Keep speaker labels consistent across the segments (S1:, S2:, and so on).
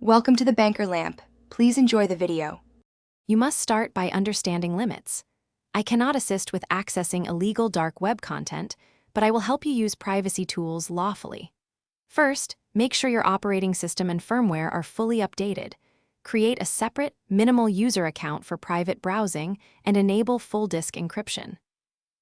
S1: Welcome to the Banker Lamp. Please enjoy the video.
S2: You must start by understanding limits. I cannot assist with accessing illegal dark web content, but I will help you use privacy tools lawfully. First, make sure your operating system and firmware are fully updated. Create a separate, minimal user account for private browsing and enable full disk encryption.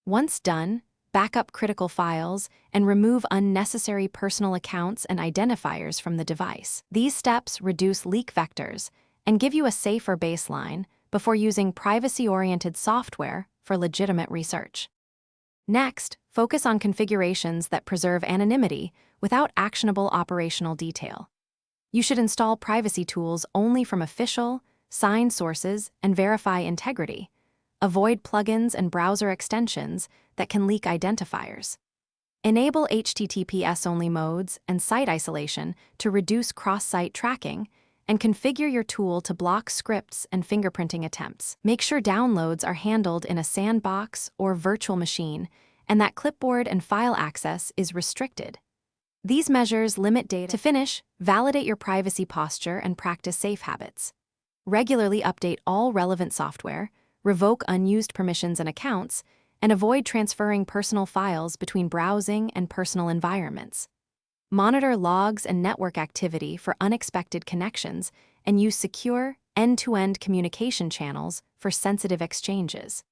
S2: Once done, back up critical files and remove unnecessary personal accounts and identifiers from the device. These steps reduce leak vectors and give you a safer baseline before using privacy-oriented software for legitimate research. Next, focus on configurations that preserve anonymity without actionable operational detail. You should install privacy tools only from official, signed sources and verify integrity. Avoid plugins and browser extensions that can leak identifiers. Enable HTTPS-only modes and site isolation to reduce cross-site tracking, and configure your tool to block scripts and fingerprinting attempts. Make sure downloads are handled in a sandbox or virtual machine, and that clipboard and file access is restricted. These measures limit data. To finish, validate your privacy posture and practice safe habits. Regularly update all relevant software, revoke unused permissions and accounts, and avoid transferring personal files between browsing and personal environments. Monitor logs and network activity for unexpected connections, and use secure, end-to-end communication channels for sensitive exchanges.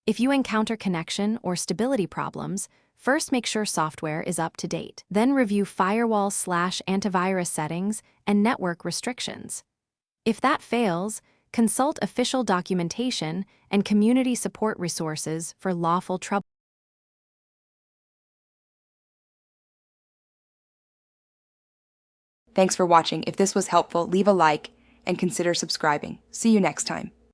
S2: If you encounter connection or stability problems, first make sure software is up to date. Then review firewall/antivirus settings and network restrictions. If that fails, consult official documentation and community support resources for lawful trouble.
S1: Thanks for watching. If this was helpful, leave a like and consider subscribing. See you next time.